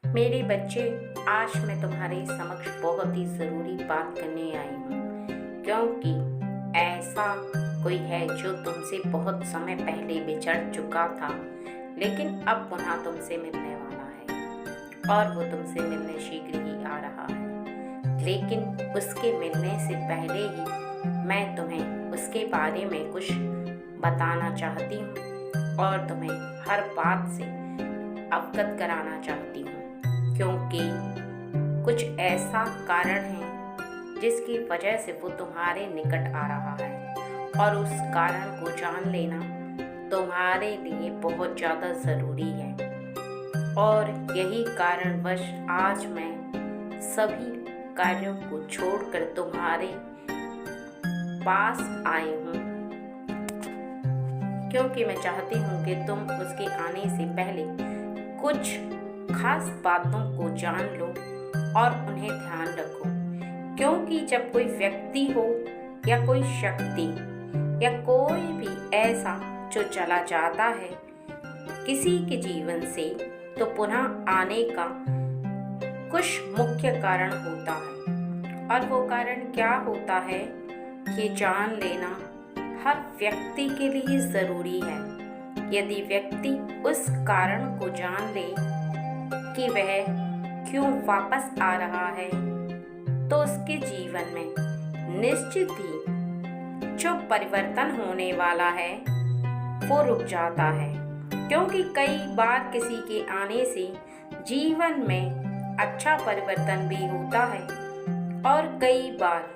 मेरे बच्चे, आज मैं तुम्हारे समक्ष बहुत ही ज़रूरी बात करने आई हूँ, क्योंकि ऐसा कोई है जो तुमसे बहुत समय पहले बिछड़ चुका था, लेकिन अब पुनः तुमसे मिलने वाला है और वो तुमसे मिलने शीघ्र ही आ रहा है। लेकिन उसके मिलने से पहले ही मैं तुम्हें उसके बारे में कुछ बताना चाहती हूँ और तुम्हें हर बात से अवगत कराना चाहती हूँ, क्योंकि कुछ ऐसा कारण है जिसकी वजह से वो तुम्हारे निकट आ रहा है और उस कारण को जान लेना तुम्हारे लिए बहुत ज़्यादा ज़रूरी है। और यही कारणवश आज मैं सभी कार्यों को छोड़कर तुम्हारे पास आई हूँ, क्योंकि मैं चाहती हूँ कि तुम उसके आने से पहले कुछ खास बातों को जान लो और उन्हें ध्यान रखो। क्योंकि जब कोई व्यक्ति हो या कोई शक्ति या कोई भी ऐसा जो चला जाता है किसी के जीवन से, तो पुनः आने का कुछ मुख्य कारण होता है। और वो कारण क्या होता है ये जान लेना हर व्यक्ति के लिए ज़रूरी है। यदि व्यक्ति उस कारण को जान ले कि वह क्यों वापस आ रहा है, तो उसके जीवन में निश्चित ही जो परिवर्तन होने वाला है वो रुक जाता है। क्योंकि कई बार किसी के आने से जीवन में अच्छा परिवर्तन भी होता है और कई बार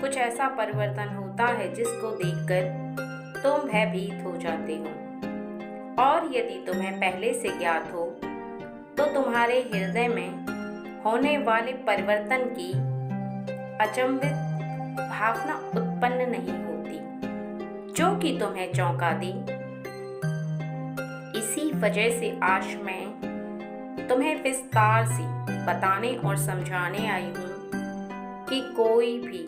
कुछ ऐसा परिवर्तन होता है जिसको देखकर तुम भयभीत हो जाते हो। और यदि तुम्हें पहले से ज्ञात हो तो तुम्हारे हृदय में होने वाले परिवर्तन की अचंभित भावना उत्पन्न नहीं होती जो कि तुम्हें चौंका दी। इसी वजह से आज मैं तुम्हें विस्तार से बताने और समझाने आई हूँ कि कोई भी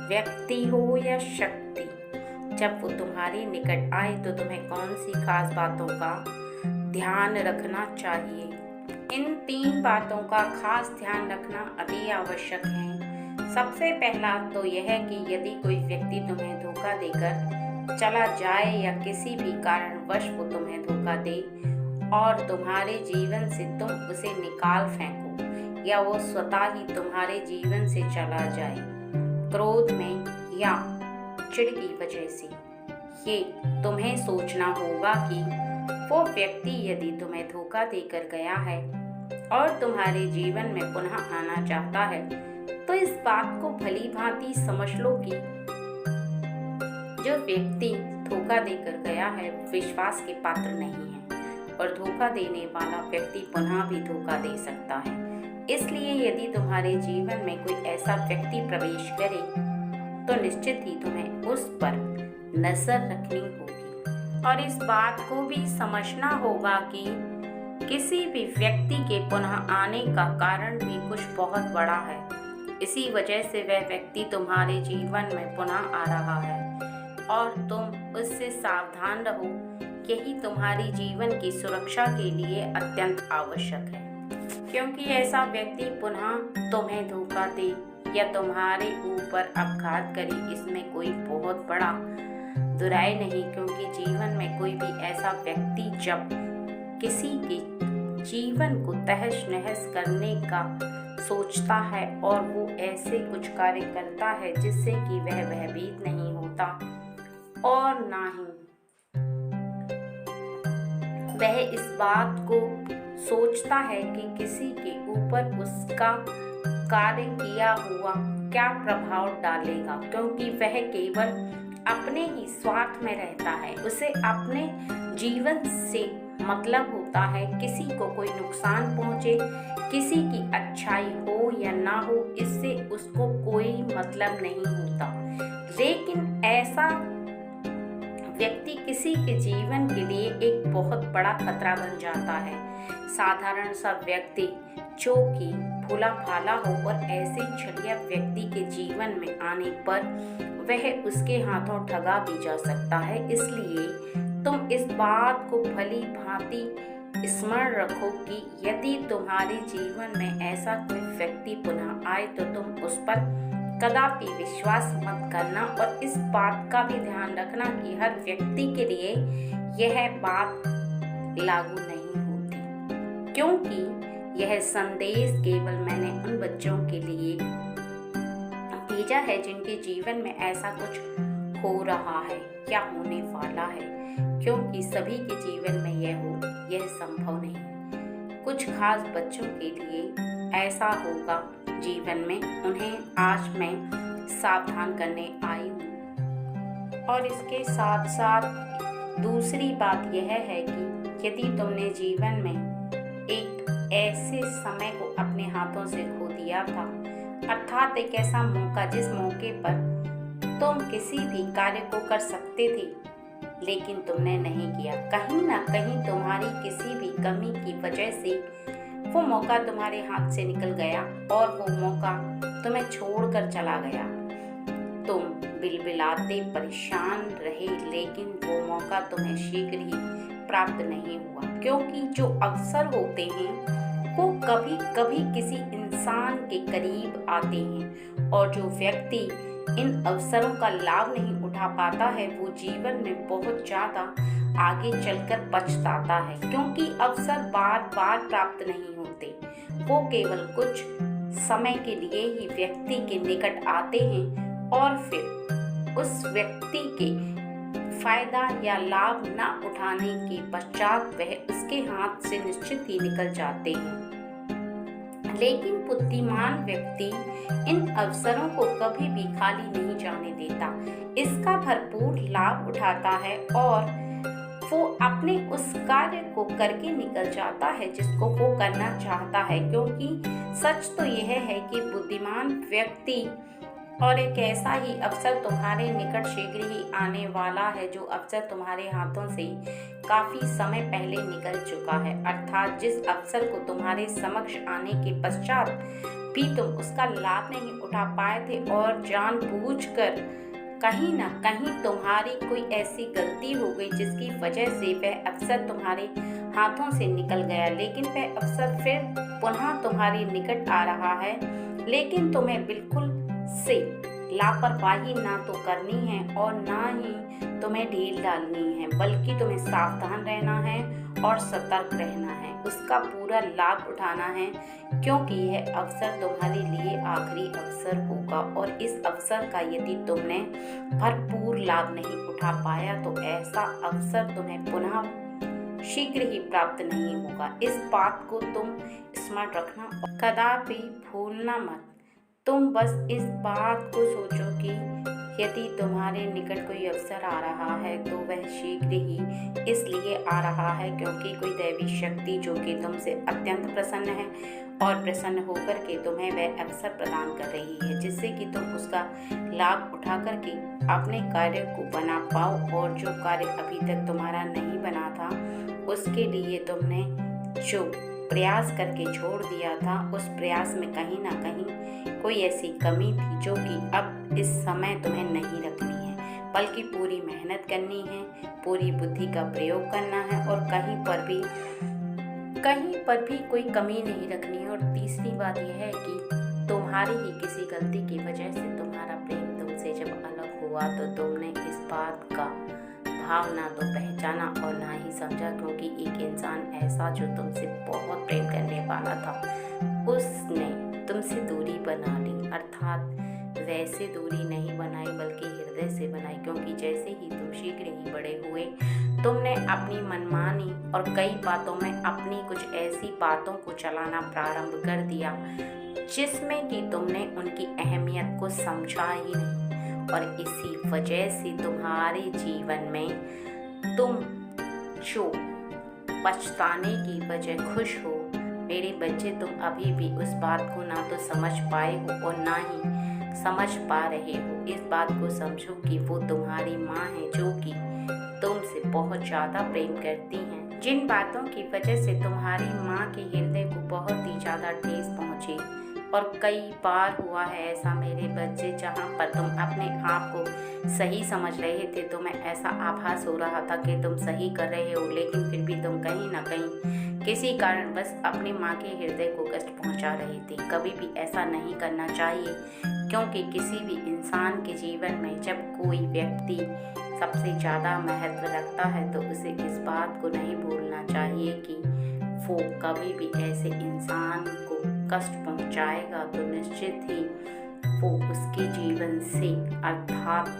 व्यक्ति हो या शक्ति जब वो तुम्हारे निकट आए तो तुम्हें कौन सी खास बातों का ध्यान रखना चाहिए। इन 3 बातों का खास ध्यान रखना अति आवश्यक है। सबसे पहला तो यह है कि यदि कोई व्यक्ति तुम्हें धोखा देकर चला जाए या किसी भी कारणवश वो तुम्हें धोखा दे और तुम्हारे जीवन से तुम उसे निकाल फेंको या वो स्वतः ही तुम्हारे जीवन से चला जाए क्रोध में या चिढ़ की वजह से, ये तुम्हें सोचना होगा कि वो व्यक्ति यदि तुम्हें धोखा देकर गया है और तुम्हारे जीवन में पुनः आना चाहता है, तो इस बात को भली भांति समझ लो कि जो व्यक्ति धोखा देकर गया है विश्वास के पात्र नहीं है और धोखा देने वाला व्यक्ति पुनः भी धोखा दे सकता है। इसलिए यदि तुम्हारे जीवन में कोई ऐसा व्यक्ति प्रवेश करे तो निश्चित ही तुम्हें उस पर नजर रखनी होगी और इस बात को भी समझना होगा कि किसी भी व्यक्ति के पुनः आने का कारण भी कुछ बहुत बड़ा है। इसी वजह से वह व्यक्ति तुम्हारे जीवन में पुनः आ रहा है और तुम उससे सावधान रहो। यही तुम्हारी जीवन की सुरक्षा के लिए अत्यंत आवश्यक है, क्योंकि ऐसा व्यक्ति पुनः तुम्हें धोखा दे या तुम्हारे ऊपर अपघात करे, इसमें कोई बहुत बड़ा दुराई नहीं। क्योंकि जीवन में कोई भी ऐसा व्यक्ति जब किसी के जीवन को तहस नहस करने का सोचता है और वो ऐसे कुछ कार्य करता है जिससे कि वह भयभीत नहीं होता और ना ही वह इस बात को सोचता है कि किसी के ऊपर उसका कार्य किया हुआ क्या प्रभाव डालेगा, क्योंकि वह केवल अपने ही स्वार्थ में रहता है। उसे अपने जीवन से मतलब होता है, किसी को कोई नुकसान पहुंचे, किसी की अच्छाई हो या ना हो, इससे उसको कोई मतलब नहीं होता। लेकिन ऐसा व्यक्ति किसी के जीवन के लिए एक बहुत बड़ा खतरा बन जाता है। साधारण सा व्यक्ति जो कि भोला भाला हो और ऐसे छलिया व्यक्ति के जीवन में आने पर वह उसके हाथों ठगा भी जा सकता है। इसलिए तुम इस बात को भली भांति स्मरण रखो कि यदि तुम्हारे जीवन में ऐसा कोई व्यक्ति पुनः आए तो तुम उस पर कदापि विश्वास मत करना और इस बात का भी ध्यान रखना कि हर व्यक्ति के लिए यह बात लागू नहीं होती, क्योंकि यह संदेश केवल मैंने उन बच्चों के लिए भेजा है जिनके जीवन में ऐसा कुछ हो रहा है या होने वाला है, क्योंकि सभी के जीवन में यह संभव नहीं। कुछ खास बच्चों के लिए ऐसा होगा जीवन में, उन्हें आज मैं सावधान करने आई हूँ। और इसके साथ साथ दूसरी बात यह है कि यदि तुमने जीवन में एक ऐसे समय को अपने हाथों से खो दिया था, अर्थात एक ऐसा मौका जिस मौके पर तुम किसी भी कार्य को कर सकते थे लेकिन तुमने नहीं किया, कहीं ना कहीं तुम्हारी किसी भी कमी की वजह से वो मौका तुम्हारे हाथ से निकल गया और वो मौका तुम्हें छोड़कर चला गया। तुम बिलबिलाते परेशान रहे लेकिन वो मौका तुम्हें शीघ्र ही प्राप्त नहीं हुआ, क्योंकि जो अवसर होते हैं वो कभी कभी किसी इंसान के करीब आते हैं और जो व्यक्ति इन अवसरों का लाभ नहीं उठा पाता है वो जीवन में बहुत ज्यादा आगे चलकर पछताता है, क्योंकि अवसर बार बार प्राप्त नहीं होते, वो केवल कुछ समय के लिए ही व्यक्ति के निकट आते हैं और फिर उस व्यक्ति के फायदा या लाभ न उठाने के पश्चात वह उसके हाथ से निश्चित ही निकल जाते हैं। लेकिन बुद्धिमान व्यक्ति इन अवसरों को कभी भी खाली नहीं जाने देता, इसका भरपूर लाभ उठाता है और वो अपने उस कार्य को करके निकल जाता है जिसको वो करना चाहता है, क्योंकि सच तो यह है कि बुद्धिमान व्यक्ति और एक ऐसा ही अवसर तुम्हारे निकट शीघ्र ही आने वाला है जो अवसर तुम्हारे हाथों से काफी समय पहले निकल चुका है, अर्थात जिस अवसर को तुम्हारे समक्ष आने के पश्चात भी तुम उसका लाभ नहीं उठा पाए थे और जानबूझकर कहीं ना कहीं तुम्हारी कोई ऐसी गलती हो गई जिसकी वजह से वह अवसर तुम्हारे हाथों से निकल गया, लेकिन वह अवसर फिर पुनः तुम्हारे निकट आ रहा है। लेकिन तुम्हें बिल्कुल से लापरवाही ना तो करनी है और ना ही तुम्हें ढील डालनी है, बल्कि तुम्हें सावधान रहना है और सतर्क रहना है, उसका पूरा लाभ उठाना है, क्योंकि यह अवसर तुम्हारे लिए आखिरी अवसर होगा और इस अवसर का यदि तुमने भरपूर लाभ नहीं उठा पाया तो ऐसा अवसर तुम्हें पुनः शीघ्र ही प्राप्त नहीं होगा। इस बात को तुम स्मरण रखना और कदापि भूलना मत। तुम बस इस बात को सोचो कि यदि तुम्हारे निकट कोई अवसर आ रहा है तो वह शीघ्र ही इसलिए आ रहा है क्योंकि कोई दैवी शक्ति जो कि तुमसे अत्यंत प्रसन्न है और प्रसन्न होकर के तुम्हें वह अवसर प्रदान कर रही है, जिससे कि तुम उसका लाभ उठा करके अपने कार्य को बना पाओ और जो कार्य अभी तक तुम्हारा नहीं बना था उसके लिए तुमने जो प्रयास करके छोड़ दिया था उस प्रयास में कहीं ना कहीं कोई ऐसी कमी थी जो कि अब इस समय तुम्हें नहीं रखनी है, बल्कि पूरी मेहनत करनी है, पूरी बुद्धि का प्रयोग करना है और कहीं पर भी कोई कमी नहीं रखनी है। और तीसरी बात यह है कि तुम्हारी ही किसी गलती की वजह से तुम्हारा प्रेम तुमसे जब अलग हुआ तो तुमने इस बात का भाव ना तो पहचाना और ना ही समझा, क्योंकि एक इंसान ऐसा जो तुमसे बहुत प्रेम करने वाला था उसने तुमसे दूरी बना ली, अर्थात वैसे दूरी नहीं बनाई बल्कि हृदय से बनाई, क्योंकि जैसे ही तुम शीघ्र ही बड़े हुए तुमने अपनी मनमानी और कई बातों में अपनी कुछ ऐसी बातों को चलाना प्रारंभ कर दिया जिसमें कि तुमने उनकी अहमियत को समझा ही नहीं, और इसी वजह से तुम्हारे जीवन में तुम जो पछताने की वजह खुश हो मेरे बच्चे, तुम अभी भी उस बात को ना तो समझ पाए हो और ना ही समझ पा रहे हो। इस बात को समझो कि वो तुम्हारी माँ है जो कि तुमसे बहुत ज़्यादा प्रेम करती हैं। जिन बातों की वजह से तुम्हारी माँ के हृदय को बहुत ही ज़्यादा ठेस पहुँची, और कई बार हुआ है ऐसा मेरे बच्चे जहाँ पर तुम अपने आप को सही समझ रहे थे, तुम्हें ऐसा आभास हो रहा था कि तुम सही कर रहे हो, लेकिन फिर भी तुम कहीं ना कहीं किसी कारणवश अपनी माँ के हृदय को कष्ट पहुँचा रहे थे। कभी भी ऐसा नहीं करना चाहिए, क्योंकि किसी भी इंसान के जीवन में जब कोई व्यक्ति सबसे ज़्यादा महत्व रखता है तो उसे इस बात को नहीं भूलना चाहिए कि वो कभी भी ऐसे इंसान को कष्ट पहुँचाएगा तो निश्चित ही वो उसके जीवन से अर्थात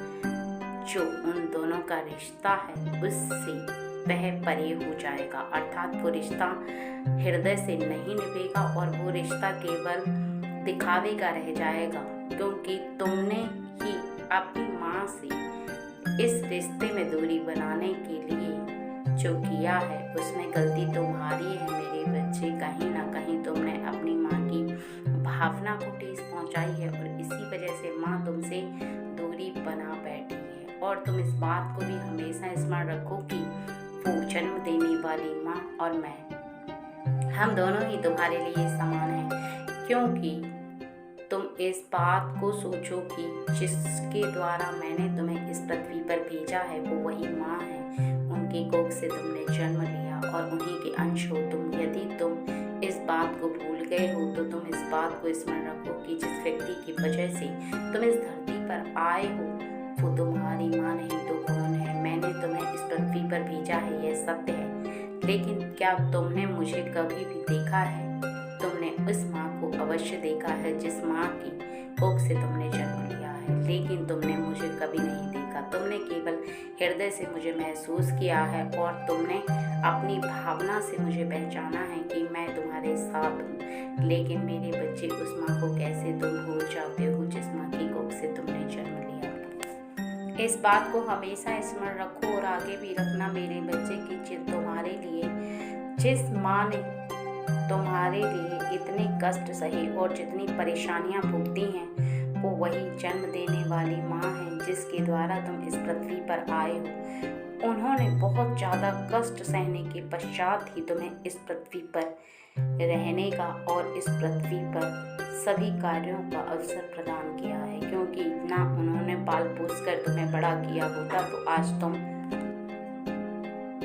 जो उन दोनों का रिश्ता है उससे वह परे हो जाएगा, अर्थात वो रिश्ता हृदय से नहीं निभेगा और वो रिश्ता केवल दिखावे का रह जाएगा, क्योंकि तुमने ही अपनी माँ से इस रिश्ते में दूरी बनाने के लिए जो किया है उसमें गलती तुम्हारी है मेरे बच्चे। कहीं ना कहीं तुमने अपनी माँ की भावना को ठेस पहुँचाई है और इसी वजह से माँ तुमसे दूरी बना बैठी है। और तुम इस बात को भी हमेशा स्मरण रखो कि वो जन्म देने वाली माँ और मैं, हम दोनों ही तुम्हारे लिए समान हैं, क्योंकि तुम इस बात को सोचो कि जिसके द्वारा मैंने तुम्हें इस पृथ्वी पर भेजा है वो वही माँ है। उनकी कोख से तुमने जन्म लिया और उन्हीं के अंश हो तुम। यदि तुम इस बात को भूल गए हो तो तुम इस बात को स्मरण रखो कि जिस व्यक्ति की वजह से तुम इस धरती पर आए हो वो तुम्हारी माँ नहीं तो कौन है। मैंने तुम्हें इस पृथ्वी पर भेजा है, यह सत्य है, लेकिन क्या तुमने मुझे कभी भी देखा है? तुमने उस माँ को अवश्य देखा है जिस माँ की कोख से तुमने जन्म लिया है, लेकिन तुमने मुझे कभी नहीं देखा। तुमने केवल हृदय से मुझे महसूस किया है और तुमने अपनी भावना से मुझे पहचाना है कि मैं तुम्हारे साथ हूँ। लेकिन मेरे बच्चे, उस माँ को कैसे तुम भूल जाते हो जिस माँ की कोख से तुमने जन्म लिया। इस बात को हमेशा स्मरण रखो और आगे भी रखना मेरे बच्चे की तुम्हारे लिए जिस माँ ने तुम्हारे लिए इतने कष्ट सहे और जितनी परेशानियां भुगती हैं वो वही जन्म देने वाली माँ है जिसके द्वारा तुम इस पृथ्वी पर आए हो। उन्होंने बहुत ज़्यादा कष्ट सहने के पश्चात ही तुम्हें इस पृथ्वी पर रहने का और इस पृथ्वी पर सभी कार्यों का अवसर प्रदान किया है, क्योंकि ना उन्होंने पाल पोस कर तुम्हें बड़ा किया होता तो आज तुम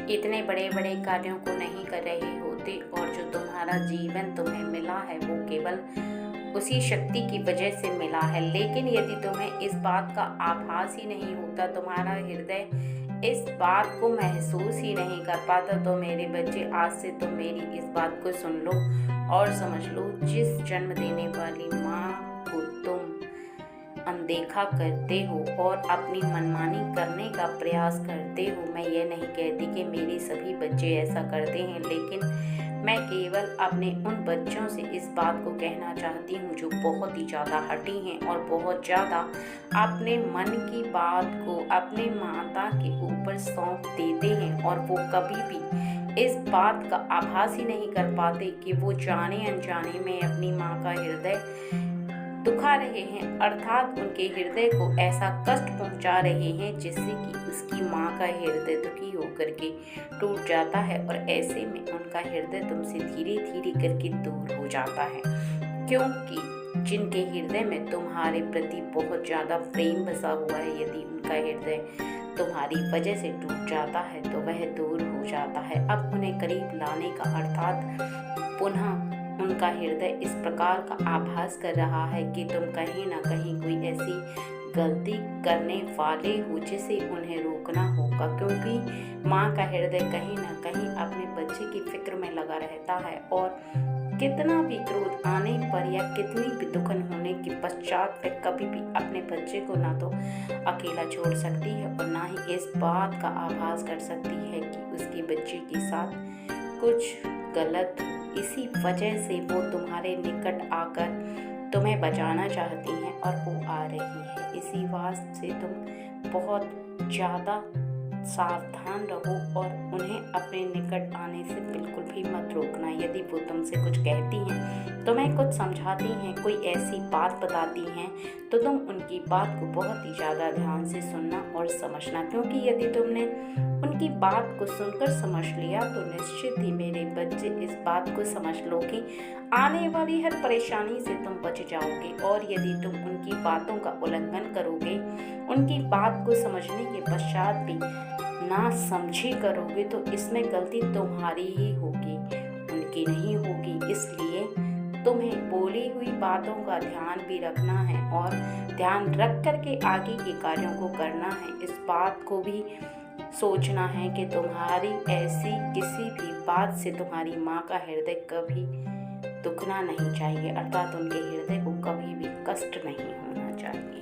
इतने बड़े बड़े कार्यों को नहीं कर रहे होते और जो तुम्हारा जीवन तुम्हें मिला है वो केवल उसी शक्ति की वजह से मिला है। लेकिन यदि तुम्हें इस बात का आभास ही नहीं होता, तुम्हारा हृदय इस बात को महसूस ही नहीं कर पाता, तो मेरे बच्चे आज से तुम मेरी इस बात को सुन लो और समझ लो, जिस जन्म देने वाली माँ को तुम अनदेखा करते हो और अपनी मनमानी करने का प्रयास करते हो, मैं ये नहीं कहती कि मेरे सभी बच्चे ऐसा करते हैं, लेकिन मैं केवल अपने उन बच्चों से इस बात को कहना चाहती हूँ जो बहुत ही ज़्यादा हठी हैं और बहुत ज़्यादा अपने मन की बात को अपने माता के ऊपर सौंप देते हैं और वो कभी भी इस बात का आभास ही नहीं कर पाते कि वो जाने अनजाने में अपनी माँ का हृदय दुखा रहे हैं, अर्थात उनके हृदय को ऐसा कष्ट पहुंचा रहे हैं जिससे कि उसकी माँ का हृदय दुखी होकर के टूट जाता है और ऐसे में उनका हृदय तुमसे धीरे धीरे करके दूर हो जाता है। क्योंकि जिनके हृदय में तुम्हारे प्रति बहुत ज़्यादा प्रेम बसा हुआ है, यदि उनका हृदय तुम्हारी वजह से टूट जाता है तो वह दूर हो जाता है। अब उन्हें करीब लाने का अर्थात पुनः उनका हृदय इस प्रकार का आभास कर रहा है कि तुम कहीं ना कहीं कोई ऐसी गलती करने वाले हो जिसे उन्हें रोकना होगा, क्योंकि माँ का हृदय कहीं ना कहीं अपने बच्चे की फिक्र में लगा रहता है और कितना भी क्रोध आने पर या कितनी भी दुखन होने के पश्चात वह कभी भी अपने बच्चे को ना तो अकेला छोड़ सकती है और ना ही इस बात का आभास कर सकती है कि उसके बच्चे के साथ कुछ गलत। इसी वजह से वो तुम्हारे निकट आकर तुम्हें बचाना चाहती हैं और वो आ रही है। इसी वास्ते से तुम बहुत ज़्यादा सावधान रहो और उन्हें अपने निकट आने से बिल्कुल भी मत रोकना। यदि वो तुमसे कुछ कहती हैं, तुम्हें कुछ समझाती हैं, कोई ऐसी बात बताती हैं, तो तुम उनकी बात को बहुत ही ज़्यादा ध्यान से सुनना और समझना, क्योंकि यदि तुमने उनकी बात को सुनकर समझ लिया तो निश्चित ही मेरे बच्चे इस बात को समझ लो कि आने वाली हर परेशानी से तुम बच जाओगे। और यदि तुम उनकी बातों का उल्लंघन करोगे, उनकी बात को समझने के पश्चात भी ना समझी करोगे, तो इसमें गलती तुम्हारी ही होगी। की नहीं होगी। इसलिए तुम्हें बोली हुई बातों का ध्यान भी रखना है और ध्यान रख कर के आगे के कार्यों को करना है। इस बात को भी सोचना है कि तुम्हारी ऐसी किसी भी बात से तुम्हारी माँ का हृदय कभी दुखना नहीं चाहिए, अर्थात उनके हृदय को कभी भी कष्ट नहीं होना चाहिए।